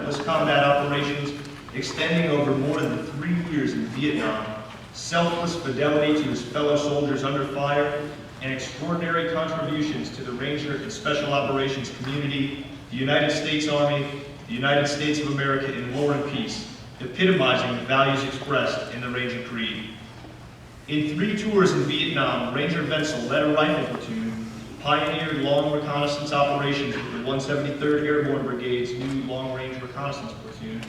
relentless combat operations extending over more than 3 years in Vietnam, selfless fidelity to his fellow soldiers under fire, and extraordinary contributions to the Ranger and Special Operations community, the United States Army, the United States of America in war and peace, epitomizing the values expressed in the Ranger Creed. In 3 tours in Vietnam, Ranger Vencill led a rifle platoon, pioneered long reconnaissance operations with the 173rd Airborne Brigade's new long-range reconnaissance platoon,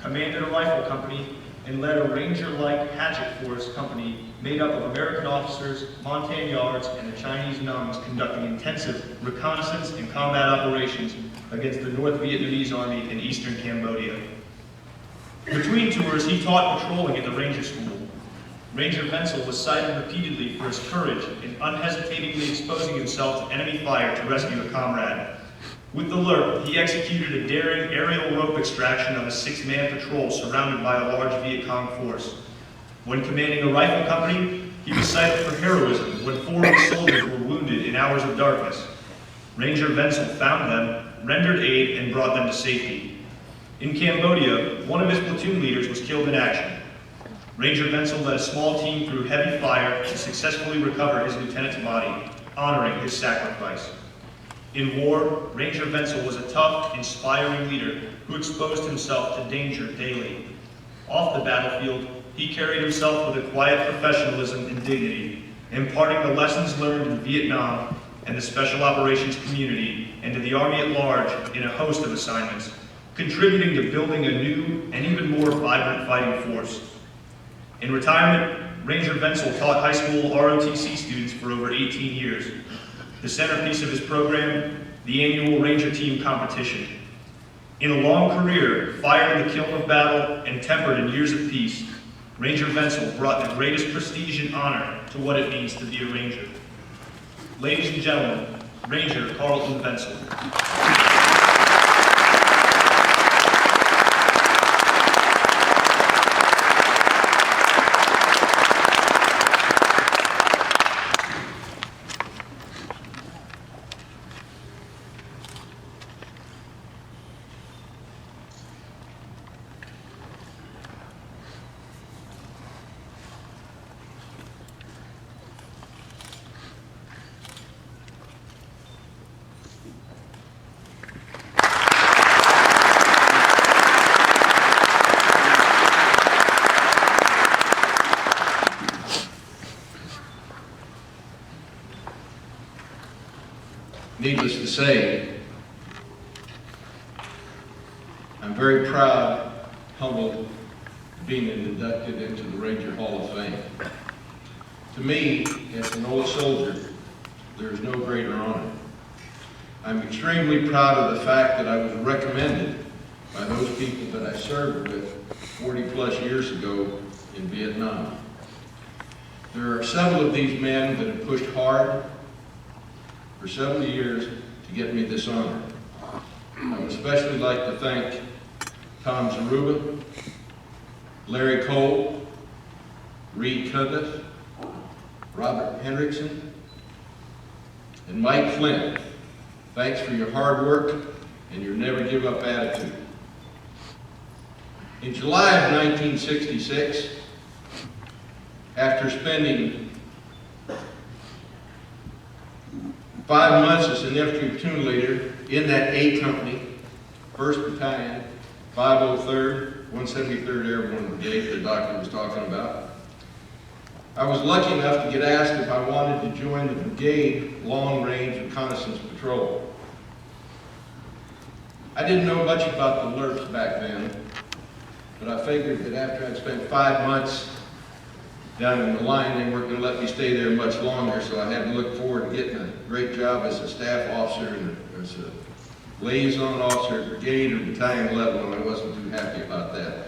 commanded a rifle company, and led a Ranger-like hatchet force company made up of American officers, Montagnards, and the Chinese Nungs conducting intensive reconnaissance and combat operations against the North Vietnamese Army in eastern Cambodia. Between tours, he taught patrolling at the Ranger School. Ranger Vencill was cited repeatedly for his courage in unhesitatingly exposing himself to enemy fire to rescue a comrade. With the LRP, he executed a daring aerial rope extraction of a 6-man patrol surrounded by a large Viet Cong force. When commanding a rifle company, he was cited for heroism when 4 of his soldiers were wounded in hours of darkness. Ranger Vencill found them, rendered aid, and brought them to safety. In Cambodia, one of his platoon leaders was killed in action. Ranger Vencill led a small team through heavy fire to successfully recover his lieutenant's body, honoring his sacrifice. In war, Ranger Vencill was a tough, inspiring leader who exposed himself to danger daily. Off the battlefield, he carried himself with a quiet professionalism and dignity, imparting the lessons learned in Vietnam and the Special Operations community and to the Army at large in a host of assignments, contributing to building a new and even more vibrant fighting force. In retirement, Ranger Vencill taught high school ROTC students for over 18 years. The centerpiece of his program, the annual Ranger Team competition. In a long career, fired in the kiln of battle and tempered in years of peace, Ranger Vencill brought the greatest prestige and honor to what it means to be a Ranger. Ladies and gentlemen, Ranger Carleton Vencill. Needless to say, I'm very proud, humbled, being inducted into the Ranger Hall of Fame. To me, as an old soldier, there is no greater honor. I'm extremely proud of the fact that I was recommended by those people that I served with 40 plus years ago in Vietnam. There are several of these men that have pushed hard for several years to get me this honor. I would especially like to thank Tom Zaruba, Larry Cole, Reed Cudliffe, Robert Hendrickson, and Mike Flynn. Thanks for your hard work and your never give up attitude. In July of 1966, after spending 5 months as an infantry platoon leader in that A Company, 1st Battalion, 503rd, 173rd Airborne Brigade the doctor was talking about, I was lucky enough to get asked if I wanted to join the brigade long-range reconnaissance patrol. I didn't know much about the LRPs back then, but I figured that after I'd spent 5 months down in the line, they weren't going to let me stay there much longer, so I had to look forward to getting a great job as a staff officer and as a liaison officer at brigade or battalion level, and I wasn't too happy about that.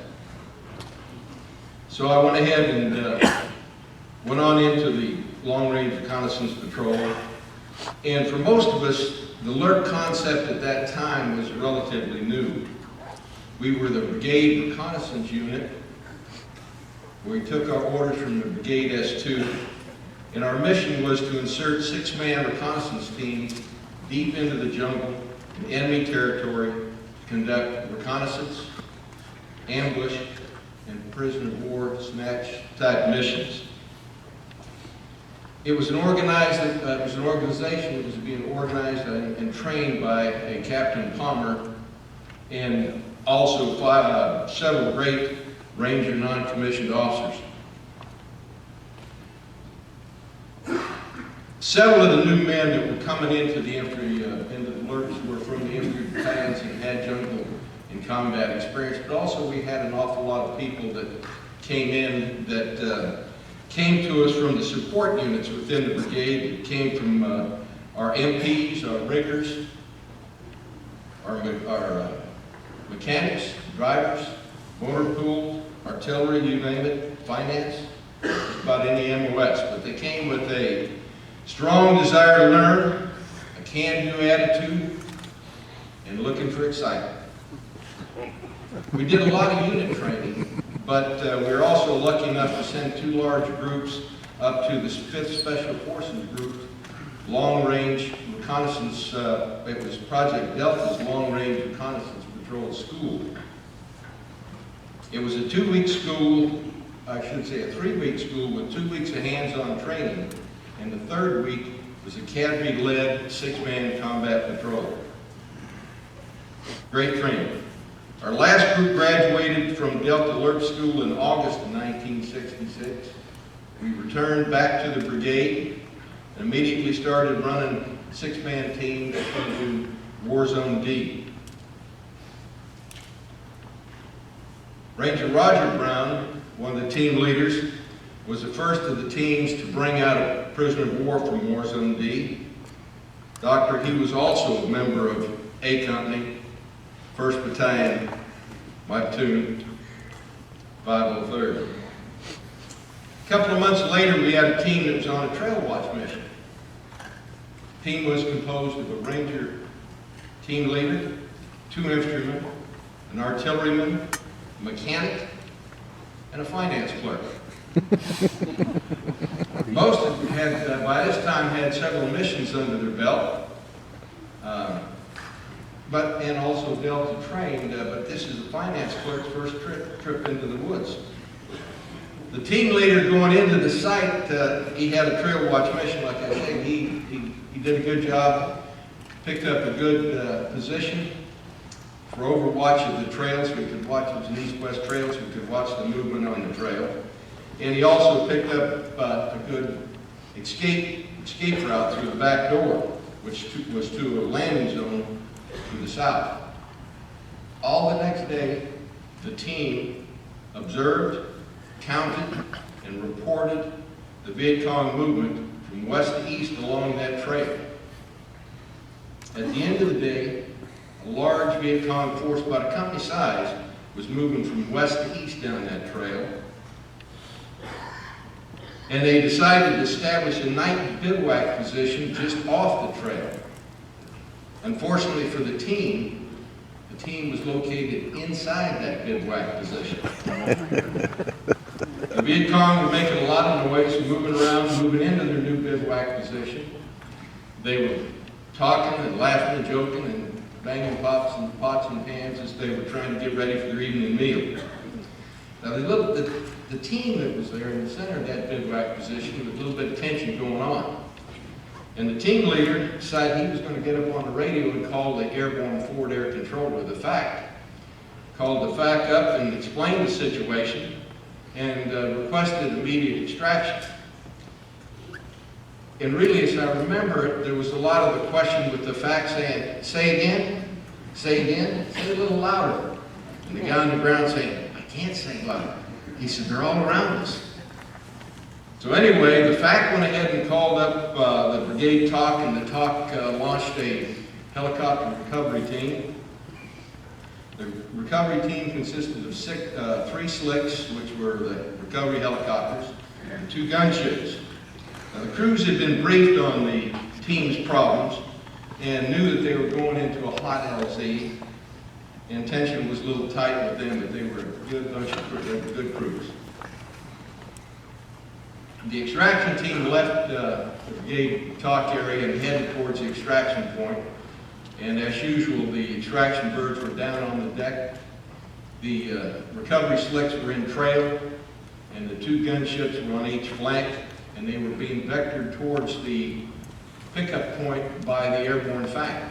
So I went ahead and went on into the long-range reconnaissance patrol, and for most of us, the LRP concept at that time was relatively new. We were the brigade reconnaissance unit. We took our orders from the Brigade S2, and our mission was to insert 6-man reconnaissance teams deep into the jungle in enemy territory conduct reconnaissance, ambush, and prisoner of war snatch type missions. It was an organization that was being organized and trained by a Captain Palmer and also several great Ranger non-commissioned officers. Several of the new men that were coming into the infantry, into the Lurks, were from the infantry battalions and had jungle and combat experience, but also we had an awful lot of people that came in that came to us from the support units within the brigade. It came from our MPs, our riggers, our mechanics, drivers, motor pool, artillery, you name it, finance, just about any MOS. But they came with a strong desire to learn, a can-do attitude, and looking for excitement. We did a lot of unit training, but we were also lucky enough to send 2 large groups up to the 5th Special Forces Group, long-range reconnaissance. It was Project Delta's long-range reconnaissance patrol school. It was a 2-week school, I should say a 3-week school with 2 weeks of hands-on training, and the 3rd week was a academy-led 6-man combat patrol. Great training. Our last group graduated from Delta Alert School in August of 1966. We returned back to the brigade and immediately started running 6-man teams into War Zone D. Ranger Roger Brown, one of the team leaders, was the first of the teams to bring out a prisoner of war from War Zone D. He was also a member of A Company, 1st Battalion, my platoon, 503rd. A couple of months later, we had a team that was on a trail watch mission. The team was composed of a Ranger team leader, 2 infantrymen, an artilleryman, a mechanic, and a finance clerk. Most of them had, by this time, had several missions under their belt. And also Delta trained, but this is the finance clerk's first trip into the woods. The team leader going into the site, he had a trail watch mission, like I said. He did a good job, picked up a good position for overwatch of the trails. We could watch, it was an east-west trail, so we could watch the movement on the trail. And he also picked up a good escape route through the back door, which was to a landing zone to the south. All the next day, the team observed, counted, and reported the Viet Cong movement from west to east along that trail. At the end of the day, a large Viet Cong force, about a company size, was moving from west to east down that trail. And they decided to establish a night bivouac position just off the trail. Unfortunately for the team was located inside that bivouac position. The Viet Cong were making a lot of noise, moving around, moving into their new bivouac position. They were talking and laughing and joking and banging pots and pans as they were trying to get ready for their evening meal. Now the team that was there in the center of that bivouac position, with a little bit of tension going on. And the team leader decided he was going to get up on the radio and call the airborne forward air controller, the FAC. Called the FAC up and explained the situation and requested immediate extraction. And really, as I remember it, there was a lot of the question with the FAC saying, say again, say a little louder. And the guy on the ground saying, I can't say louder. He said, they're all around us. So anyway, the FAC went ahead and called up the brigade TOC, and the TOC launched a helicopter recovery team. The recovery team consisted of 3 slicks, which were the recovery helicopters, and 2 gunships. Now, the crews had been briefed on the team's problems and knew that they were going into a hot LZ, and tension was a little tight with them, but they were a good bunch of crews. They were good crews. The extraction team left the brigade TOC area and headed towards the extraction point. And as usual, the extraction birds were down on the deck. The recovery slicks were in trail, and the 2 gunships were on each flank, and they were being vectored towards the pickup point by the airborne fang.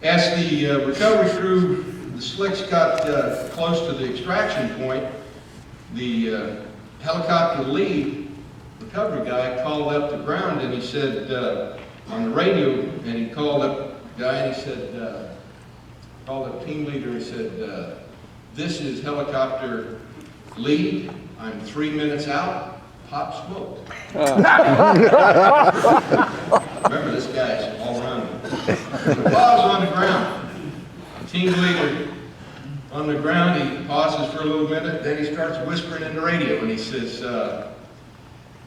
As the recovery crew, the slicks got close to the extraction point, the helicopter lead recovery guy called up the ground, and he said on the radio, and he called up the guy and he said, called up team leader and said, this is helicopter lead, I'm 3 minutes out, pop smoke. Remember, this guy's all around me. While I was on the ground, team leader on the ground, he pauses for a little minute, then he starts whispering in the radio, and he says,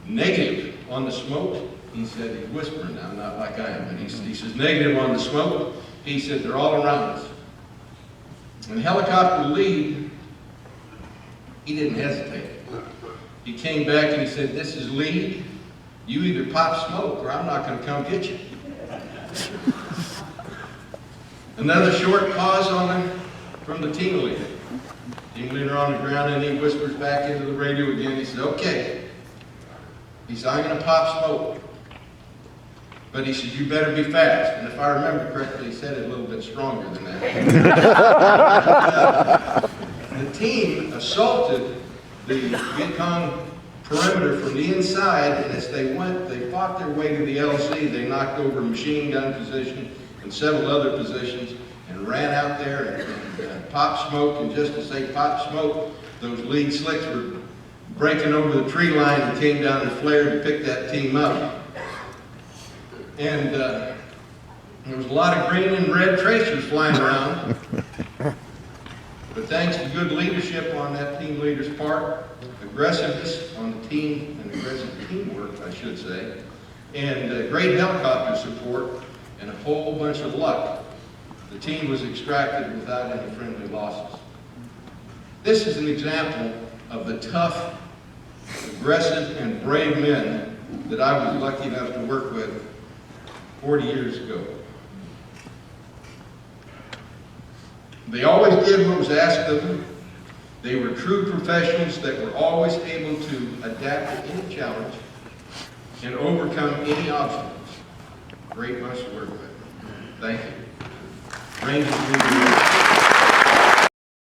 negative on the smoke. He said, he's whispering now, not like I am, but he says, negative on the smoke. He said, they're all around us. And the helicopter lead, he didn't hesitate. He came back and he said, this is lead. You either pop smoke or I'm not going to come get you. Another short pause from the team leader. Team leader on the ground, and he whispers back into the radio again. He said, okay. He said, I'm going to pop smoke. But he said, you better be fast. And if I remember correctly, he said it a little bit stronger than that. The team assaulted the Viet Cong perimeter from the inside, and as they went, they fought their way to the LZ. They knocked over a machine gun position and several other positions and ran out there and popped smoke. And just as they popped smoke, those lead slicks were breaking over the tree line and came down and flared to pick that team up. And there was a lot of green and red tracers flying around. But thanks to good leadership on that team leader's part, aggressiveness on the team, and aggressive teamwork, I should say, and great helicopter support, and a whole bunch of luck, the team was extracted without any friendly losses. This is an example of the tough, aggressive, and brave men that I was lucky enough to work with 40 years ago. They always did what was asked of them. They were true professionals that were always able to adapt to any challenge and overcome any obstacles. Great bunch to work with. Thank you. Rangers,